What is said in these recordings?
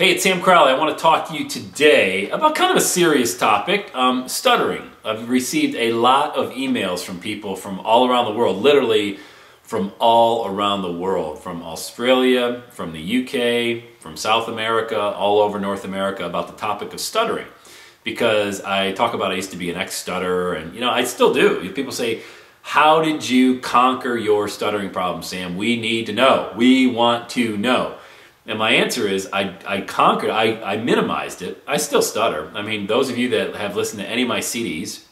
Hey, it's Sam Crowley. I want to talk to you today about kind of a serious topic, stuttering. I've received a lot of emails from people from all around the world, literally from all around the world, from Australia, from the UK, from South America, all over North America about the topic of stuttering. Because I talk about I used to be an ex-stutterer, and I still do. People say, how did you conquer your stuttering problem, Sam? We need to know. We want to know. And my answer is I conquered, I minimized it. I still stutter. I mean, those of you that have listened to any of my CDs,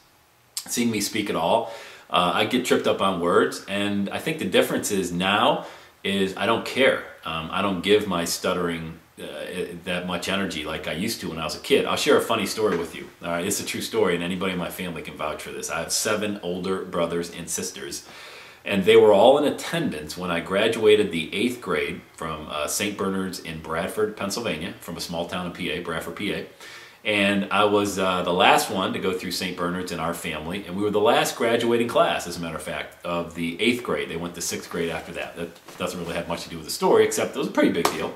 seen me speak at all, I get tripped up on words. And I think the difference is now is I don't care. I don't give my stuttering that much energy like I used to when I was a kid. I'll share a funny story with you. All right, it's a true story, and anybody in my family can vouch for this. I have 7 older brothers and sisters. And they were all in attendance when I graduated the 8th grade from St. Bernard's in Bradford, Pennsylvania, from a small town in PA, Bradford, PA. And I was the last one to go through St. Bernard's in our family, and we were the last graduating class, as a matter of fact, of the 8th grade. They went to 6th grade after that. That doesn't really have much to do with the story, except it was a pretty big deal,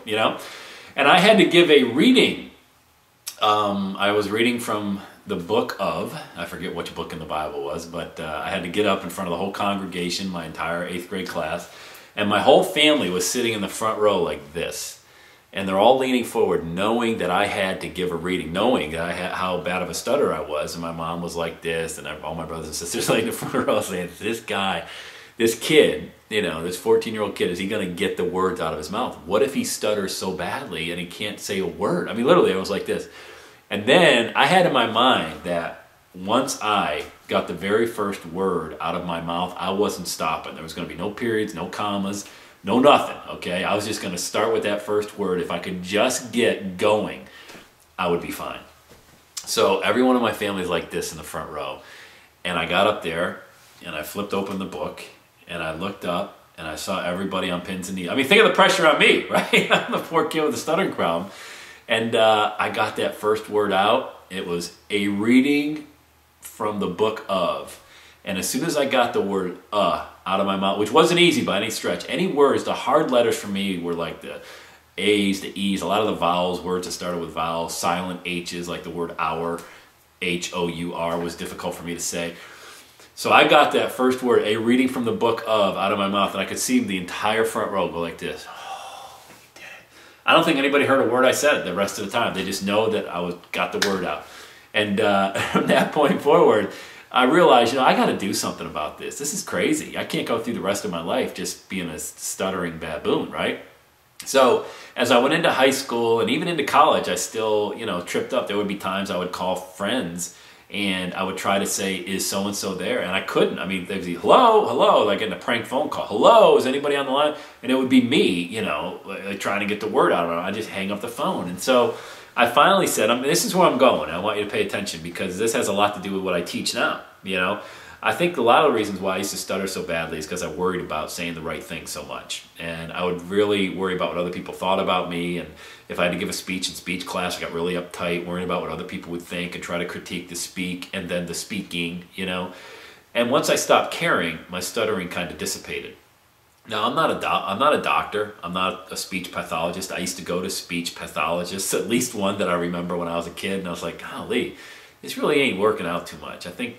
And I had to give a reading. I was reading from the book of, I forget which book in the Bible was, but I had to get up in front of the whole congregation, my entire 8th grade class, and my whole family was sitting in the front row like this. And they're all leaning forward, knowing that I had to give a reading, knowing that I had, how bad of a stutterer I was. And my mom was like this, and all my brothers and sisters like in the front row saying, this guy, this kid, this 14-year-old kid, is he going to get the words out of his mouth? What if he stutters so badly and he can't say a word? I mean, literally, I was like this. And then I had in my mind that once I got the very first word out of my mouth, I wasn't stopping. There was going to be no periods, no commas, no nothing, okay? I was just going to start with that first word. If I could just get going, I would be fine. So everyone in my family is like this in the front row. And I got up there, and I flipped open the book, and I looked up, and I saw everybody on pins and needles. I mean, think of the pressure on me, right? I'm the poor kid with the stuttering problem. And I got that first word out. It was a reading from the book of. And as soon as I got the word out of my mouth, which wasn't easy by any stretch, any words, the hard letters for me were like the A's, the E's, a lot of the vowels, words that started with vowels, silent H's, like the word hour, H-O-U-R, was difficult for me to say. So I got that first word, a reading from the book of, out of my mouth, and I could see the entire front row go like this. I don't think anybody heard a word I said the rest of the time. They just know that I got the word out. And from that point forward, I realized, I got to do something about this. This is crazy. I can't go through the rest of my life just being a stuttering baboon, right? So as I went into high school and even into college, I still, tripped up. There would be times I would call friends and I would try to say, is so-and-so there? And I couldn't. I mean, they'd be, hello, like in a prank phone call. Hello, is anybody on the line? And it would be me, like trying to get the word out of it. I just hang up the phone. And so I finally said, this is where I'm going. I want you to pay attention because this has a lot to do with what I teach now, I think a lot of the reasons why I used to stutter so badly is because I worried about saying the right thing so much. And I would really worry about what other people thought about me. And if I had to give a speech in speech class, I got really uptight, worrying about what other people would think and try to critique the speak and then the speaking, And once I stopped caring, my stuttering kind of dissipated. Now, I'm not a doctor. I'm not a speech pathologist. I used to go to speech pathologists, at least one that I remember when I was a kid. And I was like, golly, this really ain't working out too much. I think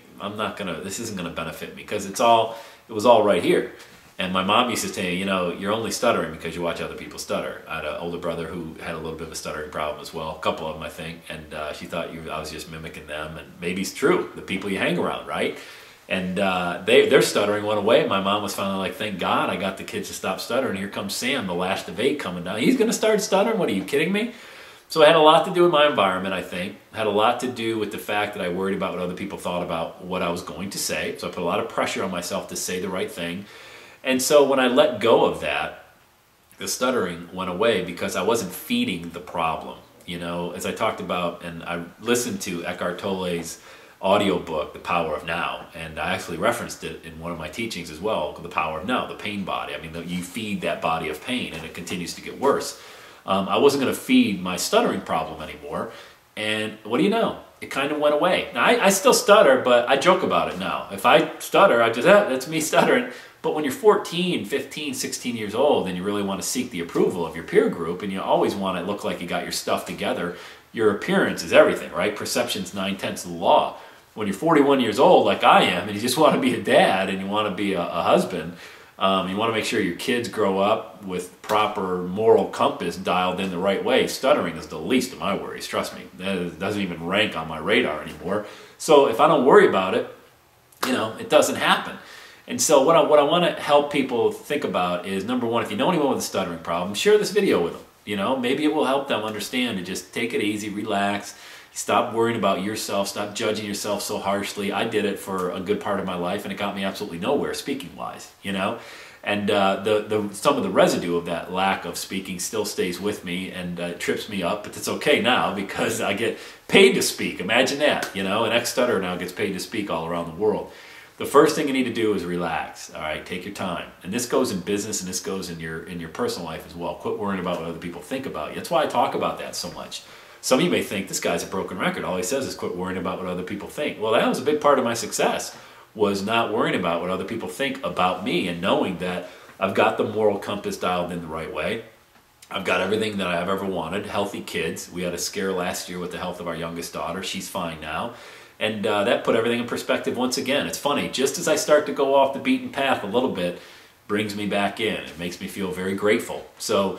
this isn't going to benefit me because it was all right here. And my mom used to say, you're only stuttering because you watch other people stutter. I had an older brother who had a little bit of a stuttering problem as well, a couple of them, I think. And she thought I was just mimicking them. And maybe it's true, the people you hang around, right? And their stuttering went away. My mom was finally like, thank God I got the kids to stop stuttering. Here comes Sam, the last of 8 coming down. He's going to start stuttering? What, are you kidding me? So it had a lot to do with my environment, I think. It had a lot to do with the fact that I worried about what other people thought about what I was going to say. So I put a lot of pressure on myself to say the right thing. And so when I let go of that, the stuttering went away because I wasn't feeding the problem. As I talked about, and I listened to Eckhart Tolle's audiobook, The Power of Now, and I actually referenced it in one of my teachings as well, The Power of Now, the pain body. I mean, you feed that body of pain and it continues to get worse. I wasn't going to feed my stuttering problem anymore, and what do you know? It kind of went away. Now, I still stutter, but I joke about it now. If I stutter, I just, that's me stuttering. But when you're 14, 15, 16 years old and you really want to seek the approval of your peer group and you always want to look like you got your stuff together, your appearance is everything, right? Perception's 9/10 of the law. When you're 41 years old like I am and you just want to be a dad and you want to be a husband, you want to make sure your kids grow up with proper moral compass dialed in the right way. Stuttering is the least of my worries, trust me. That doesn't even rank on my radar anymore. So if I don't worry about it, it doesn't happen. And so what I want to help people think about is, number one, if you know anyone with a stuttering problem, share this video with them. Maybe it will help them understand to just take it easy, relax, stop worrying about yourself, stop judging yourself so harshly. I did it for a good part of my life, and it got me absolutely nowhere speaking-wise, And some of the residue of that lack of speaking still stays with me and trips me up, but it's okay now because I get paid to speak. Imagine that, an ex-stutterer now gets paid to speak all around the world. The first thing you need to do is relax, all right? Take your time. And this goes in business and this goes in your personal life as well. Quit worrying about what other people think about you. That's why I talk about that so much. Some of you may think this guy's a broken record. All he says is quit worrying about what other people think. Well, that was a big part of my success, was not worrying about what other people think about me and knowing that I've got the moral compass dialed in the right way. I've got everything that I've ever wanted. Healthy kids. We had a scare last year with the health of our youngest daughter. She's fine now. And that put everything in perspective once again. It's funny, just as I start to go off the beaten path a little bit, brings me back in. It makes me feel very grateful. So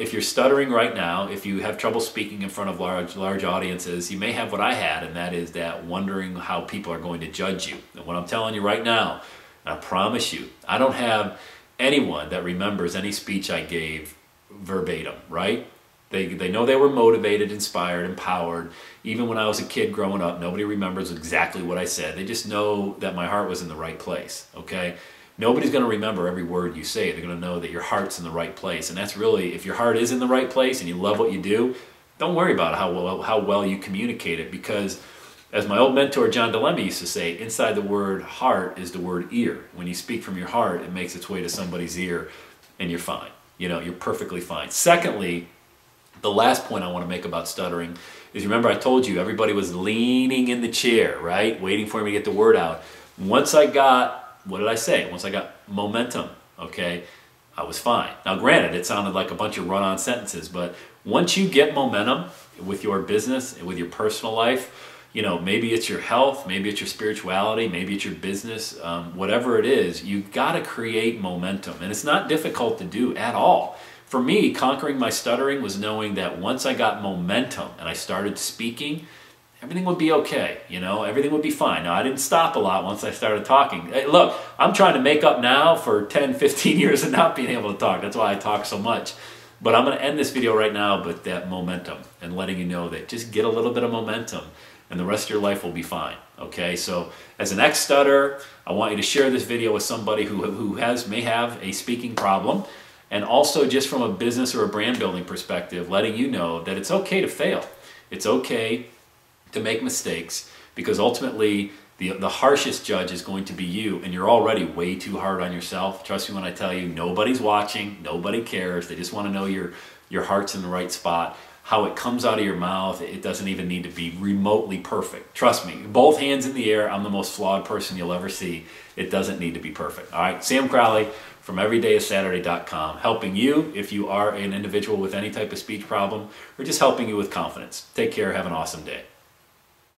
if you're stuttering right now, if you have trouble speaking in front of large audiences, you may have what I had, and that is that wondering how people are going to judge you. And what I'm telling you right now, I promise you, I don't have anyone that remembers any speech I gave verbatim, right? They know they were motivated, inspired, empowered. Even when I was a kid growing up, nobody remembers exactly what I said. They just know that my heart was in the right place, okay? Nobody's going to remember every word you say. They're going to know that your heart's in the right place. And that's really, if your heart is in the right place and you love what you do, don't worry about how well you communicate it, because as my old mentor John DeLemme used to say, inside the word heart is the word ear. When you speak from your heart, it makes its way to somebody's ear and you're fine. You're perfectly fine. Secondly, the last point I want to make about stuttering is, remember I told you everybody was leaning in the chair, right? Waiting for me to get the word out. Once I got, what did I say? Once I got momentum, okay, I was fine. Now granted, it sounded like a bunch of run-on sentences, but once you get momentum with your business and with your personal life, maybe it's your health, maybe it's your spirituality, maybe it's your business, whatever it is, you've got to create momentum. And it's not difficult to do at all. For me, conquering my stuttering was knowing that once I got momentum and I started speaking, everything would be okay, everything would be fine. Now, I didn't stop a lot once I started talking. Hey, look, I'm trying to make up now for 10, 15 years of not being able to talk. That's why I talk so much. But I'm going to end this video right now with that momentum and letting you know that just get a little bit of momentum and the rest of your life will be fine, okay? So as an ex-stutterer, I want you to share this video with somebody who may have a speaking problem. And also just from a business or a brand building perspective, letting you know that it's okay to fail. It's okay to make mistakes, because ultimately the harshest judge is going to be you, and you're already way too hard on yourself. Trust me when I tell you, nobody's watching, nobody cares. They just want to know your heart's in the right spot. How it comes out of your mouth, it doesn't even need to be remotely perfect. Trust me, both hands in the air, I'm the most flawed person you'll ever see. It doesn't need to be perfect. All right, Sam Crowley from everydayissaturday.com, helping you if you are an individual with any type of speech problem, or just helping you with confidence. Take care, have an awesome day.